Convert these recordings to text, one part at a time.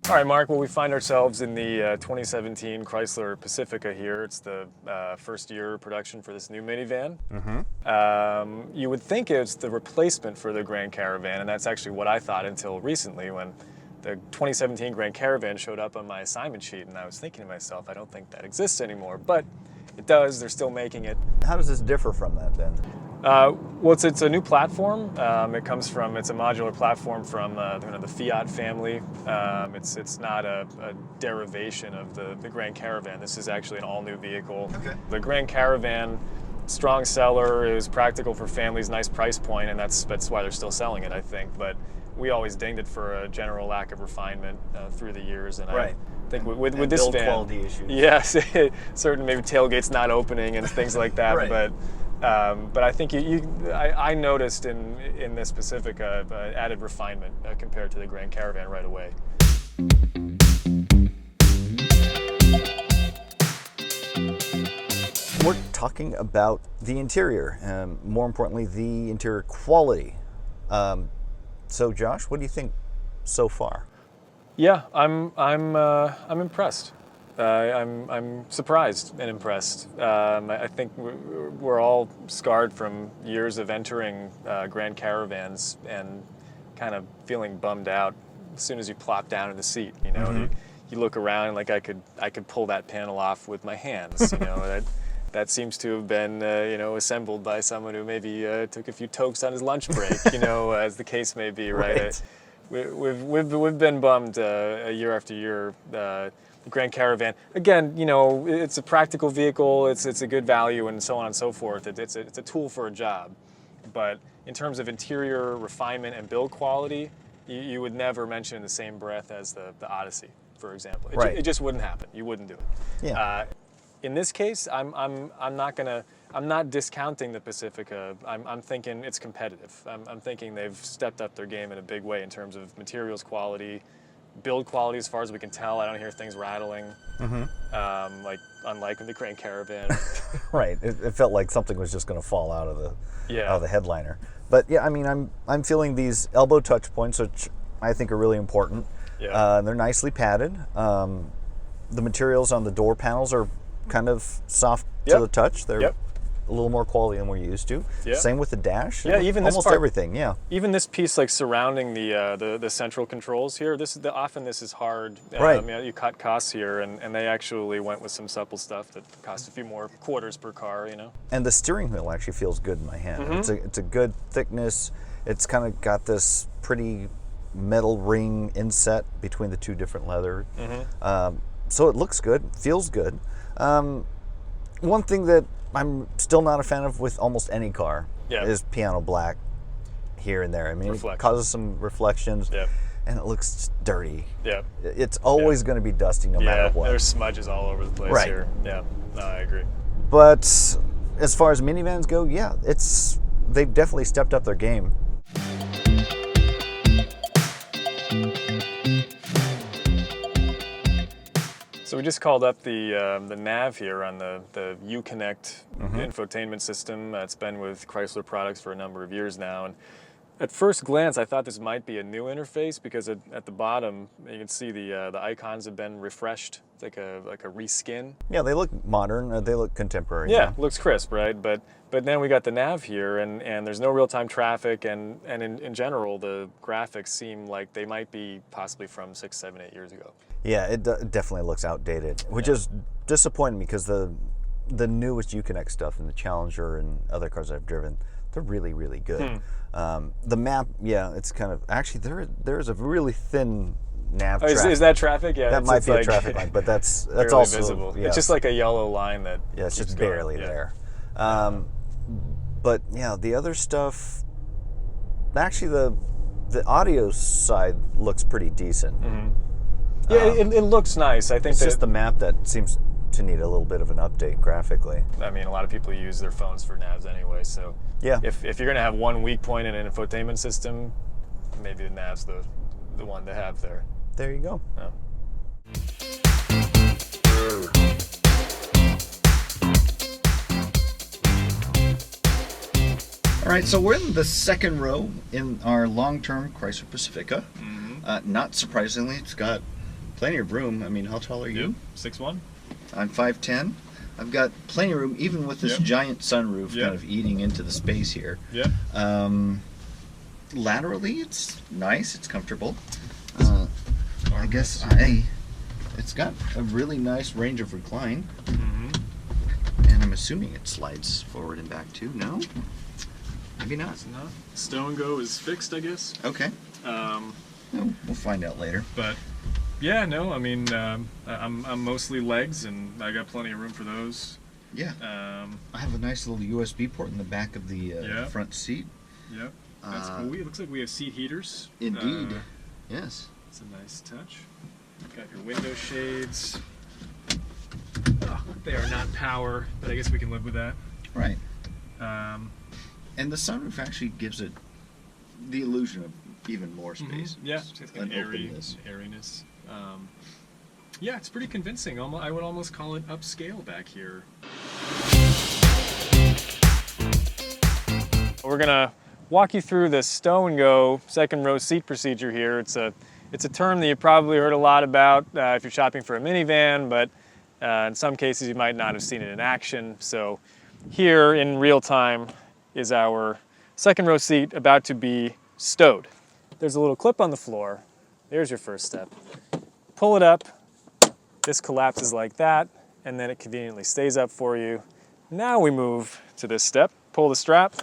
All right, Mark, well, we find ourselves in the 2017 Chrysler Pacifica here. It's the first year production for this new minivan. You would think it's the replacement for the Grand Caravan, and that's actually what I thought until recently when the 2017 Grand Caravan showed up on my assignment sheet, and I was thinking to myself, I don't think that exists anymore, but it does. They're still making it. How does this differ from that then? Well, it's a new platform. It's a modular platform from the Fiat family. It's not a derivation of the Grand Caravan. This is actually an all-new vehicle. Okay. The Grand Caravan, strong seller, is practical for families, nice price point, and that's why they're still selling it, I think. But we always dinged it for a general lack of refinement through the years, and right. I think with this build van, quality issues. yes, certain maybe tailgates not opening and things like that, Right. But I think I noticed in this Pacifica added refinement compared to the Grand Caravan right away. We're talking about the interior, more importantly, the interior quality. So, Josh, what do you think so far? Yeah, I'm impressed. I'm surprised and impressed. I think we're all scarred from years of entering Grand Caravans and kind of feeling bummed out as soon as you plop down in the seat. You know, you look around and like I could pull that panel off with my hands. You know, that seems to have been assembled by someone who maybe took a few tokes on his lunch break. You know, as the case may be, right? We've been bummed year after year. Grand Caravan, again, you know, it's a practical vehicle, it's a good value, and so on and so forth. It's a tool for a job, but in terms of interior refinement and build quality, you would never mention in the same breath as the Odyssey, for example. It just wouldn't happen. You wouldn't do it. Yeah. In this case, I'm not discounting the Pacifica. I'm thinking it's competitive. I'm thinking they've stepped up their game in a big way in terms of materials quality, build quality. As far as we can tell, I don't hear things rattling, unlike the Grand Caravan. Right. It felt like something was just going to fall out of the headliner. But yeah, I mean, I'm feeling these elbow touch points, which I think are really important. Yeah. They're nicely padded. The materials on the door panels are kind of soft to the touch. They're a little more quality than we're used to. Yep. Same with the dash. Yeah, even this almost part, everything. Yeah. Even this piece, like surrounding the central controls here. Often this is hard. Right. You cut costs here, and they actually went with some supple stuff that cost a few more quarters per car. You know. And the steering wheel actually feels good in my hand. It's a good thickness. It's kind of got this pretty metal ring inset between the two different leather. So it looks good, feels good. One thing that I'm still not a fan of with almost any car is piano black here and there. I mean, it causes some reflections, and it looks dirty. Yeah, it's always going to be dusty no matter what. There's smudges all over the place here. Yeah, no, I agree. But as far as minivans go, they've definitely stepped up their game. So we just called up the nav here on the Uconnect infotainment system. It's been with Chrysler products for a number of years now. And at first glance, I thought this might be a new interface because at the bottom you can see the icons have been refreshed. It's like a reskin. Yeah, they look modern. They look contemporary. Yeah, looks crisp, right? But then we got the nav here, and there's no real-time traffic, and in general, the graphics seem like they might be possibly from 6, 7, 8 years ago. Yeah, it definitely looks outdated, which is disappointing because the newest Uconnect stuff and the Challenger and other cars I've driven, they're really, really good. The map, it's kind of, actually there's a really thin nav track. Is that traffic? Yeah, that might be a traffic line, but that's also visible. Yeah. It's just like a yellow line that it's just barely there. But yeah, the other stuff, actually the audio side looks pretty decent. Yeah, it looks nice. I think it's just the map that seems to need a little bit of an update graphically. I mean, a lot of people use their phones for navs anyway, so yeah. If you're going to have one weak point in an infotainment system, maybe the nav's the one to have there. There you go. Yeah. All right, so we're in the second row in our long-term Chrysler Pacifica. Not surprisingly, it's got plenty of room. I mean, how tall are you? 6'1". I'm 5'10". I've got plenty of room, even with this giant sunroof kind of eating into the space here. Laterally, it's nice. It's comfortable. I guess it's got a really nice range of recline. And I'm assuming it slides forward and back too. No? Maybe not. It's not. Stow and go is fixed, I guess. Okay. No, we'll find out later. But yeah, no, I mean, I'm mostly legs, and I got plenty of room for those. Yeah. I have a nice little USB port in the back of the front seat. Yep. That's cool. It looks like we have seat heaters. Indeed. Yes. It's a nice touch. Got your window shades. Oh, they are not power, but I guess we can live with that. Right. And the sunroof actually gives it the illusion of even more space. Yeah, it's got airiness. Yeah, it's pretty convincing. I would almost call it upscale back here. We're gonna walk you through the stow and go second row seat procedure here. It's a term that you probably heard a lot about if you're shopping for a minivan, but in some cases you might not have seen it in action. So here in real time is our second row seat about to be stowed. There's a little clip on the floor. There's your first step. Pull it up. This collapses like that, and then it conveniently stays up for you. Now we move to this step. Pull the strap.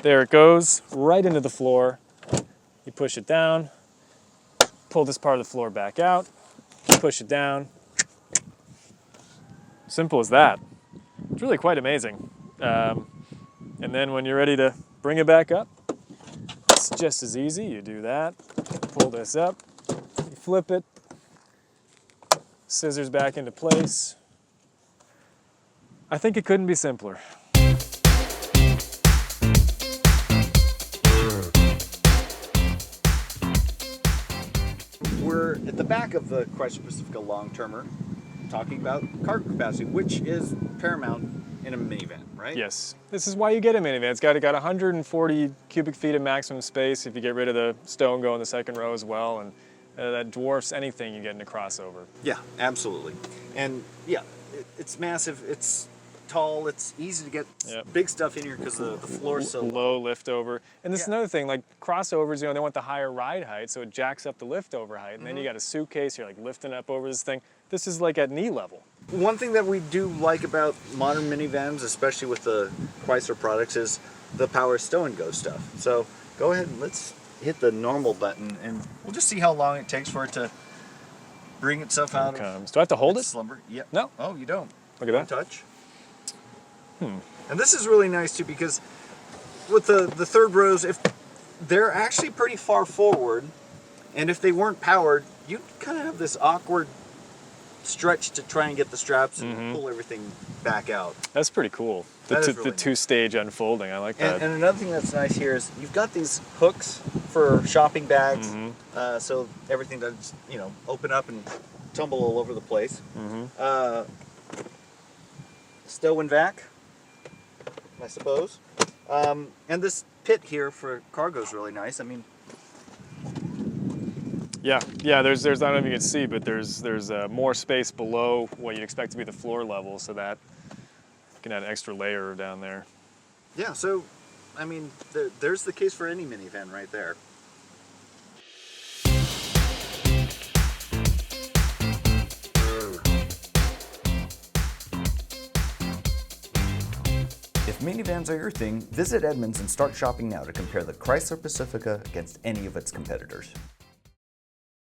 There it goes, right into the floor. You push it down. Pull this part of the floor back out. Push it down. Simple as that. It's really quite amazing. And then when you're ready to bring it back up, it's just as easy. You do that, pull this up, you flip it, scissors back into place. I think it couldn't be simpler. We're at the back of the Chrysler Pacifica long-termer talking about cargo capacity, which is paramount in a minivan, right? Yes. This is why you get a minivan. It's got 140 cubic feet of maximum space if you get rid of the stow and go in the second row as well, and that dwarfs anything you get in a crossover. Yeah, absolutely. And yeah, it's massive, it's tall, it's easy to get big stuff in here because the floor's so low lift over. And this is another thing, like crossovers, they want the higher ride height, so it jacks up the lift over height. And then you got a suitcase, you're like lifting up over this thing. This is like at knee level. One thing that we do like about modern minivans, especially with the Chrysler products, is the power stow and go stuff. So go ahead and let's hit the normal button, and we'll just see how long it takes for it to bring itself out of Do I have to hold it? slumber. Yep. No. Oh, you don't. Look at that. Touch. And this is really nice too, because with the third rows, if they're actually pretty far forward, and if they weren't powered, you'd kind of have this awkward stretch to try and get the straps and pull everything back out. That's pretty cool. The two-stage unfolding, I like that. And another thing that's nice here is you've got these hooks for shopping bags, so everything doesn't, open up and tumble all over the place. Stow and vac, I suppose. And this pit here for cargo is really nice. I mean, yeah. There's I don't know if you can see, but there's more space below what you'd expect to be the floor level, so that you can add an extra layer down there. Yeah. So, I mean, there's the case for any minivan right there. If minivans are your thing, visit Edmunds and start shopping now to compare the Chrysler Pacifica against any of its competitors.